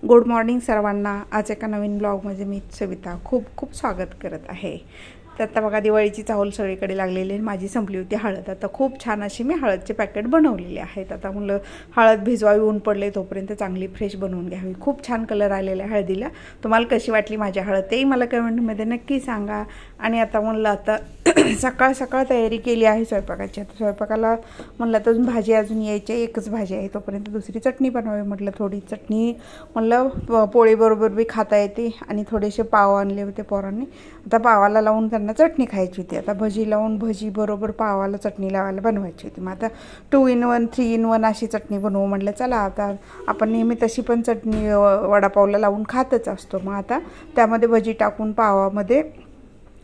Good morning सर्वांना। आज एका नवीन ब्लॉगमध्ये मी सविता खूप खूप स्वागत करत आहे। तर आता बघा दिवाळीची चाहूल सगळीकडे लागलेली आहे। माझी संपली होती हळद, आता खूप छान अशी मी हळदचे पॅकेट बनवलेले आहेत। आता म्हणलं हळद भिजवावी, ऊन पडले तोपर्यंत चांगली फ्रेश बनवून घ्यावी। खूप छान कलर आलेला आहे हळदीला। तुम्हाला कशी वाटली माझी हळद तेही मला कमेंटमध्ये नक्की सांगा। आणि आता म्हणलं आता सकाळ सकाळ तयारी केली आहे स्वयंपाकाची। आता स्वयंपाकाला म्हणलं तर भाजी अजून यायची, एकच भाजी आहे, तोपर्यंत दुसरी चटणी बनवावी म्हटलं। थोडी चटणी म्हणलं पोळीबरोबर बी खाता येते। आणि थोडेसे पाव आणले होते पोरांनी, आता पावाला लावून त्यांना चटणी खायची होती। आता भजी लावून भजी बरोबर पावाला चटणी लावायला बनवायची होती। मग आता 2 in 1 3 in 1 अशी चटणी बनवू म्हटलं। चला आता आपण नेहमी तशी पण चटणी वडापावला लावून खातच असतो। मग आता त्यामध्ये भजी टाकून पावामध्ये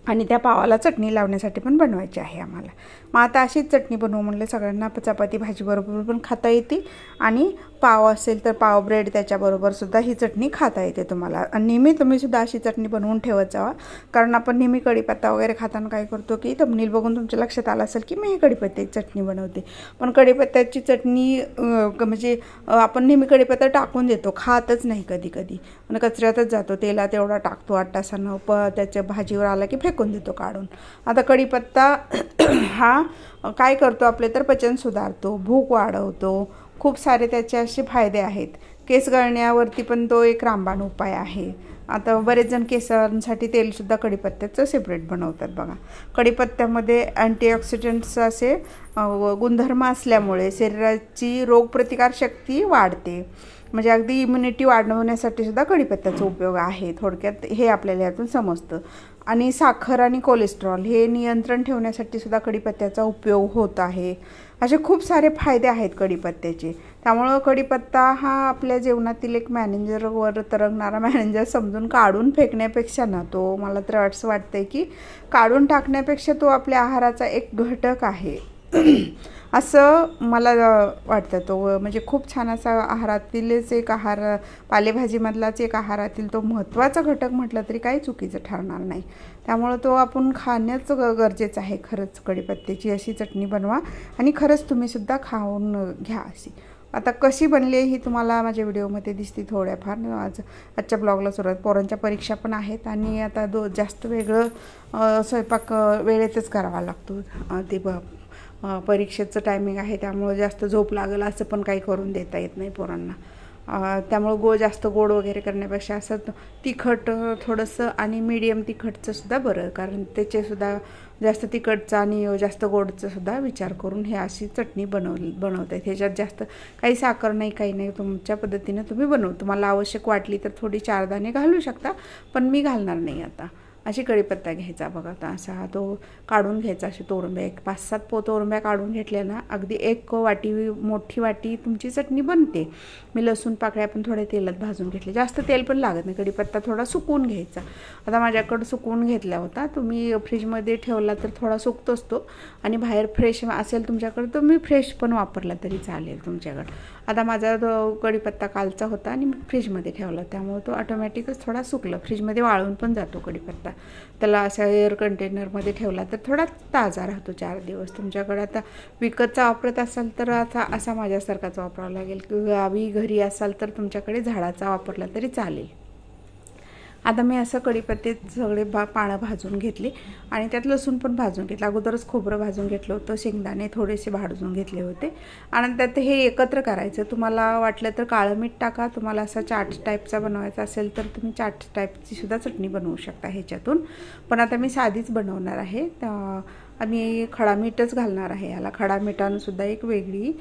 आणि त्या पावाला चटणी लावण्यासाठी पण बनवायची आहे आम्हाला। मग आता अशीच चटणी बनवू म्हणलं, सगळ्यांना चपाती भाजी बरोबर पण खाता येते आणि पाव असेल तर पाव ब्रेड त्याच्याबरोबर सुद्धा ही चटणी खाता येते तुम्हाला। आणि नेहमी तुम्ही सुद्धा अशी चटणी बनवून ठेवत जावा, कारण आपण नेहमी कढीपत्ता वगैरे खाताना काय करतो की थंबनेल बघून तुमच्या लक्षात आलं असेल की मी ही कढीपत्त्याची चटणी बनवते। पण कढीपत्त्याची चटणी म्हणजे आपण नेहमी कढीपत्ता टाकून देतो, खातच नाही कधी कधी, आणि कचऱ्यातच जातो, तेलात एवढा टाकतो 8 तासानं, त्याच्या भाजीवर आला की फेकून देतो काढून। आता कढीपत्ता हा काय करतो आपले तर पचन सुधारतो, भूक वाढवतो, खूप सारे त्याचे असे फायदे आहेत। केस गळण्यावरती पण तो एक रामबाण उपाय आहे। आता बरेच जण केसांसाठी तेलसुद्धा कढीपत्त्याचं सेपरेट बनवतात बघा। कढीपत्त्यामध्ये अँटीऑक्सिडंट्स असे गुणधर्म असल्यामुळे शरीराची रोगप्रतिकारशक्ती वाढते, म्हणजे अगदी इम्युनिटी वाढवण्यासाठी सुद्धा कढीपत्त्याचा उपयोग आहे। थोडक्यात हे आपल्याला यातून समजतं। आणि साखर आणि कोलेस्ट्रॉल हे नियंत्रण ठेवण्यासाठी सुद्धा कढीपत्त्याचा उपयोग होत आहे। असे खूप सारे फायदे आहेत कढीपत्त्याचे। त्यामुळं कढीपत्ता हा आपल्या जीवनातील एक मॅनेजरवर तरंगणारा मॅनेजर समजून काढून फेकण्यापेक्षा ना, तो मला तर असं वाटतंय की काढून टाकण्यापेक्षा तो आपल्या आहाराचा एक घटक आहे असं मला वाटतं। तो म्हणजे खूप छान असा आहारातीलच एक आहार, पालेभाजीमधलाच एक आहारातील तो महत्त्वाचा घटक म्हटलं तरी काही चुकीचं ठरणार नाही। त्यामुळं तो आपण खाणंच गरजेचं आहे। खरंच कढीपत्त्याची अशी चटणी बनवा आणि खरंच तुम्हीसुद्धा खाऊन घ्या अशी। आता कशी बनली ही तुम्हाला माझ्या व्हिडिओमध्ये दिसते थोड्याफार। आजच्या ब्लॉगला सुरुवात, पोरांच्या परीक्षा पण आहेत आणि आता जास्त वेगळं स्वयंपाक वेळेतच करावा लागतो। ते परीक्षेचं टायमिंग आहे, त्यामुळं जास्त झोप लागेल असं पण काही करून देता येत नाही पोरांना। त्यामुळं जास्त गोड वगैरे करण्यापेक्षा असं तिखट थोडंसं आणि मीडियम तिखटचं सुद्धा बरं, कारण त्याचेसुद्धा जास्त तिखटचं आणि जास्त गोडचं सुद्धा विचार करून हे अशी चटणी बनवत आहेत। ह्याच्यात जास्त काही साखर नाही, काही नाही, तुमच्या पद्धतीनं तुम्ही तुम्हाला आवश्यक वाटली तर थोडी 4 दाणे घालू शकता, पण मी घालणार नाही आता। अशी कढीपत्ता घ्यायचा बघा, आता असा तो काढून घ्यायचा, असे तोरंब्या 5-7 तोरंब्या काढून घेतल्या ना, अगदी 1 वाटी मोठी वाटी तुमची चटणी बनते। मी लसूण पाकळ्या पण थोड्या तेलात भाजून घेतले, जास्त तेल पण लागत नाही। कढीपत्ता थोडा सुकवून घ्यायचा, आता माझ्याकडं सुकवून घेतला होता, तुम्ही फ्रीजमध्ये ठेवला तर थोडा सुकतोच तो, आणि बाहेर फ्रेश असेल तुमच्याकडं तर मी फ्रेश पण वापरला तरी चालेल तुमच्याकडं। आता माझा कढीपत्ता कालचा होता आणि मी फ्रीजमध्ये ठेवला, त्यामुळे तो ऑटोमॅटिकच थोडा सुकला, फ्रीजमध्ये वाळून पण जातो कढीपत्ता। त्याला अशा एअर कंटेनरमध्ये ठेवला तर थोडा ताजा राहतो 4 दिवस। तुमच्याकडे आता विकतचा वापरत असाल तर असा माझ्यासारखाच वापरावा लागेल, गावी घरी असाल तर तुमच्याकडे झाडाचा वापरला तरी चालेल। आता मी असं कढीपत्ते सगळे पानं भाजून घेतले आणि त्यात लसूण पण भाजून घेतलं। अगोदरच खोबरं भाजून घेतलं होतं, शेंगदाणे थोडेसे भाजून घेतले होते, आणि त्यात हे एकत्र करायचं। तुम्हाला वाटलं तर काळं मीठ टाका, तुम्हाला असा चाट टाईपचा बनवायचा असेल तर तुम्ही चाट टाईपची सुद्धा चटणी बनवू शकता ह्याच्यातून, पण आता मी साधीच बनवणार आहे। आणि खडा मीठच घालणार आहे याला। खडा मिठानं सुद्धा एक वेगळी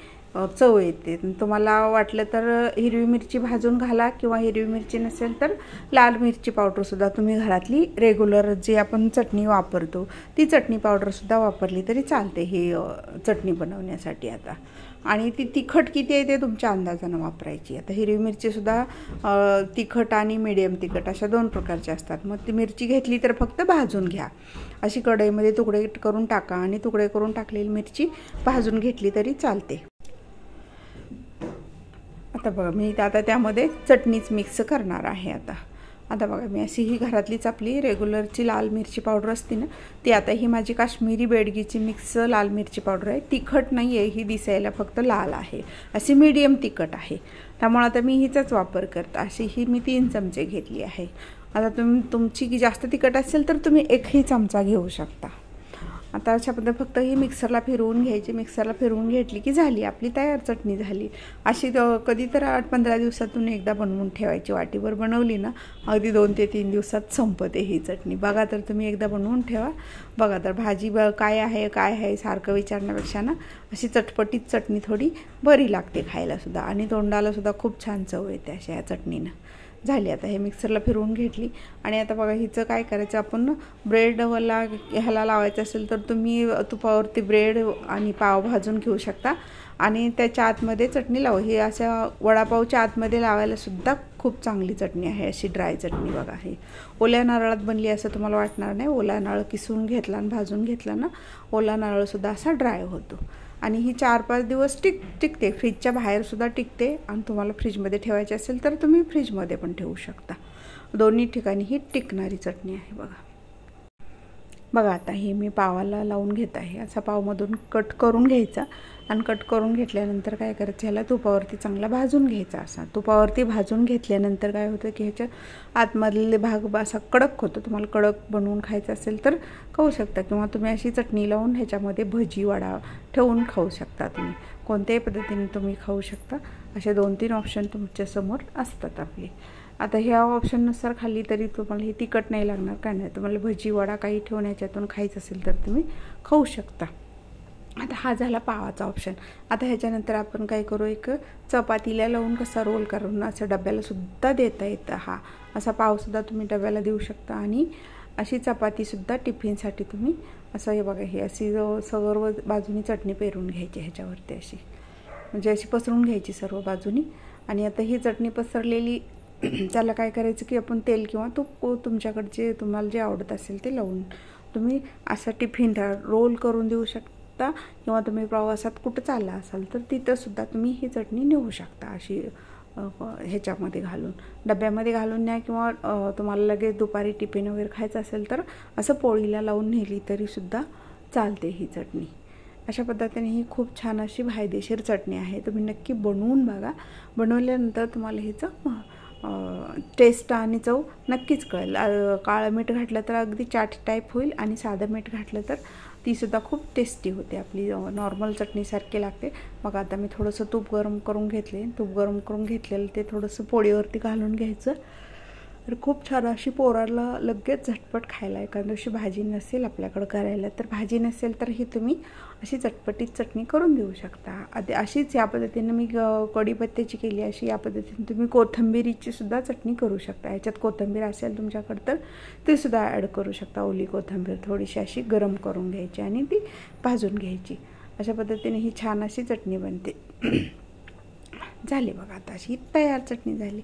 चव येते। तुम्हाला वाटलं तर हिरवी मिरची भाजून घाला, किंवा हिरवी मिरची नसेल तर लाल मिरची पावडरसुद्धा तुम्ही घरातली रेग्युलर जी आपण चटणी वापरतो ती चटणी पावडरसुद्धा वापरली तरी चालते ही चटणी बनवण्यासाठी आता। आणि ती तिखट किती आहे ते तुमच्या अंदाजानं वापरायची। आता हिरवी मिरचीसुद्धा तिखट आणि मीडियम तिखट अशा 2 प्रकारच्या असतात। मग ती मिरची घेतली तर फक्त भाजून घ्या, अशी कढईमध्ये तुकडे करून टाका, आणि तुकडे करून टाकलेली मिरची भाजून घेतली तरी चालते। आता बघा मी आता त्यामध्ये चटणीच मिक्स करणार आहे। आता आता बघा मी अशी ही घरातलीच आपली रेग्युलरची लाल मिरची पावडर असते ना ती, आता ही माझी काश्मीरी बेडगीची मिक्स लाल मिरची पावडर आहे. तिखट नाही आहे ही, दिसायला फक्त लाल आहे, अशी मीडियम तिखट आहे. त्यामुळे आता मी हिचाच वापर करते. अशी ही मी 3 चमचे घेतली आहे. आता तुमची जास्त तिखट असेल तर तुम्ही 1ही चमचा घेऊ शकता. आता अशा पद्धतीने फक्त ही मिक्सरला फिरवून घ्यायची. मिक्सरला फिरवून घेतली की झाली आपली तयार चटणी झाली. अशी कधी तर 8-15 दिवसातून एकदा बनवून ठेवायची. वाटीभर बनवली ना अगदी 2 ते 3 दिवसात संपते ही चटणी. बघा तर तुम्ही एकदा बनवून ठेवा. बघा तर भाजी काय आहे सारखं विचारण्यापेक्षा ना अशी चटपटीत चटणी थोडी बरी लागते खायलासुद्धा, आणि तोंडालासुद्धा खूप छान चव येते अशा या चटणीनं. झाली आता हे मिक्सरला फिरवून घेतली. आणि आता बघा हिचं काय करायचं, आपण ब्रेडला ह्याला लावायचं असेल तर तुम्ही तुपावरती ब्रेड आणि पाव भाजून घेऊ शकता आणि त्याच्या आतमध्ये चटणी लावू. ही अशा वडापावच्या आतमध्ये लावायला सुद्धा खूप चांगली चटणी आहे अशी ड्राय चटणी. बघा ही ओल्या नारळात बनली असं तुम्हाला वाटणार नाही. ओला नारळ किसून घेतला आणि भाजून घेतला ना, ओला नारळसुद्धा असा ड्राय होतो. आणि ही 4-5 दिवस टिकते. फ्रीजच्या बाहेरसुद्धा टिकते, आणि तुम्हाला फ्रीजमध्ये ठेवायची असेल तर तुम्ही फ्रीजमध्ये पण ठेवू शकता. दोन्ही ठिकाणी ही टिकणारी चटणी आहे. बघा आता ही मी पावाला लावून घेत आहे. असा पावमधून कट करून घ्यायचा, आणि कट करून घेतल्यानंतर काय करायचं, ह्याला तुपावरती चांगला भाजून घ्यायचा. असा तुपावरती भाजून घेतल्यानंतर काय होतं की ह्याच्या आतमधले भाग असा कडक होतो. तुम्हाला कडक बनवून खायचं असेल तर खाऊ शकता, किंवा तुम्ही अशी चटणी लावून ह्याच्यामध्ये भजी वडा ठेवून खाऊ शकता. तुम्ही कोणत्याही पद्धतीने तुम्ही खाऊ शकता. असे 2-3 ऑप्शन तुमच्यासमोर असतात आपले. आता ह्या ऑप्शननुसार खाल्ली तरी तुम्हाला ही तिखट नाही लागणार, काय नाही. तुम्हाला भजी वडा काही ठेवून ह्याच्यातून खायचं असेल तर तुम्ही खाऊ शकता. आता हा झाला पावाचा ऑप्शन. आता ह्याच्यानंतर आपण काय करू, एक चपातीला लावून कसा रोल करून असं डब्यालासुद्धा देता येतं. हा असा पावसुद्धा तुम्ही डब्याला देऊ शकता, आणि अशी चपातीसुद्धा टिफिनसाठी तुम्ही असं हे बघा, ही अशी सर्व बाजूनी चटणी पेरून घ्यायची ह्याच्यावरती अशी, म्हणजे अशी पसरून घ्यायची सर्व बाजूनी. आणि आता ही चटणी पसरलेली त्याला काय करायचं की आपण तेल किंवा तूप तुमच्याकडचे तुम्हाला जे आवडत असेल ते लावून तुम्ही असं टिफिन रोल करून देऊ शकता, किंवा तुम्ही प्रवासात कुठं चालला असाल तर तिथंसुद्धा तुम्ही ही चटणी नेऊ शकता. अशी ह्याच्यामध्ये घालून डब्यामध्ये घालून न्या, किंवा तुम्हाला लगेच दुपारी टिफिन वगैरे खायचं असेल तर असं पोळीला लावून नेली तरीसुद्धा चालते ही चटणी. अशा पद्धतीने ही खूप छान अशी फायदेशीर चटणी आहे. तुम्ही नक्की बनवून बघा. बनवल्यानंतर तुम्हाला हिचं टेस्ट आणि चव नक्कीच कळेल. काळं मीठ घातलं तर अगदी चाट टाईप होईल, आणि साधं मीठ घातलं तर तीसुद्धा खूप टेस्टी होते. आपली नॉर्मल चटणीसारखी लागते. मग आता मी थोडंसं तूप गरम करून घेतले. तूप गरम करून घेतलेलं ते थोडंसं पोळीवरती घालून घ्यायचं. तर खूप छान अशी पोराला लगेच झटपट खायला, एखाद्या दिवशी भाजी नसेल आपल्याकडं करायला, तर भाजी नसेल तर ही तुम्ही अशी चटपटीत चटणी करून देऊ शकता. अशीच या पद्धतीनं मी कढीपत्त्याची केली, अशी या पद्धतीने तुम्ही कोथिंबीरीची सुद्धा चटणी करू शकता. ह्याच्यात कोथिंबीर असेल तुमच्याकडं तर ते सुद्धा ॲड करू शकता. ओली कोथिंबीर थोडीशी अशी गरम करून घ्यायची आणि ती भाजून घ्यायची. अशा पद्धतीने ही छान अशी चटणी बनते. झाली बघा, आता अशी तयार चटणी झाली.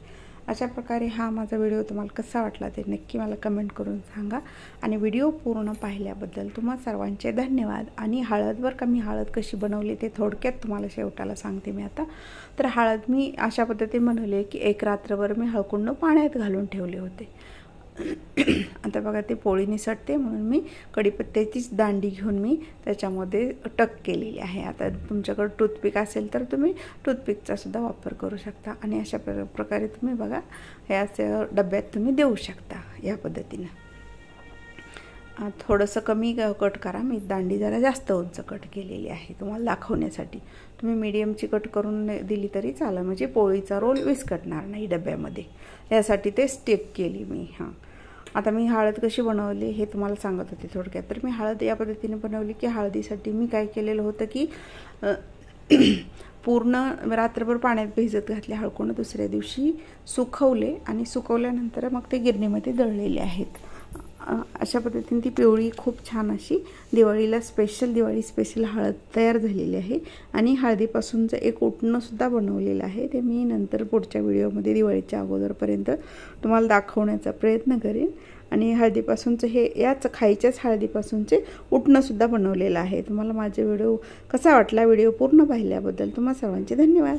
अशा प्रकारे हा माझा व्हिडिओ तुम्हाला कसा वाटला ते नक्की मला कमेंट करून सांगा. आणि व्हिडिओ पूर्ण पाहिल्याबद्दल तुम्हा सर्वांचे धन्यवाद. आणि हळदवर का मी हळद कशी बनवली ते थोडक्यात तुम्हाला शेवटाला सांगते मी आता. तर हळद मी अशा पद्धतीने बनवली की 1 रात्रभर मी हळकुंड पाण्यात घालून ठेवले होते. आता बघा ते पोळी निसटते म्हणून मी कढीपत्त्याचीच दांडी घेऊन मी त्याच्यामध्ये टक केलेली आहे. आता तुमच्याकडे टूथपिक असेल तर तुम्ही टूथपिकचा सुद्धा वापर करू शकता. आणि अशा प्रकारे तुम्ही बघा हे असं डब्यात तुम्ही देऊ शकता. या पद्धतीनं थोडंसं कमी कट करा. मी दांडी जरा जास्त उंच कट केलेली आहे तुम्हाला दाखवण्यासाठी. तुम्ही मीडियमची कट करून दिली तरी चालेल, म्हणजे पोळीचा रोल विस्कटणार नाही डब्यामध्ये. यासाठी ते स्टिक केली मी. आता मी हळद कशी बनवली हे तुम्हाला सांगत होते थोडक्यात. तर मी हळद या पद्धतीने बनवली की हळदीसाठी मी काय केलेलं होतं की पूर्ण रात्रभर पाण्यात भिजत घातले हळकुंड. दुसऱ्या दिवशी सुकवले, आणि सुकवल्यानंतर मग ते गिरणीमध्ये दळलेले आहेत. अशा पद्धतीने ती पिवळी खूप छान अशी दिवाळी स्पेशल हळद तयार झालेली आहे. आणि हळदीपासूनचं एक उटणंसुद्धा बनवलेलं आहे. ते मी नंतर पुढच्या व्हिडिओमध्ये दिवाळीच्या अगोदरपर्यंत तुम्हाला दाखवण्याचा प्रयत्न करेन. आणि हळदीपासूनचं हे याच खायच्याच हळदीपासूनचे उटणंसुद्धा बनवलेलं आहे. तुम्हाला माझा व्हिडिओ कसा वाटला, व्हिडिओ पूर्ण पाहिल्याबद्दल तुम्हा सर्वांचे धन्यवाद.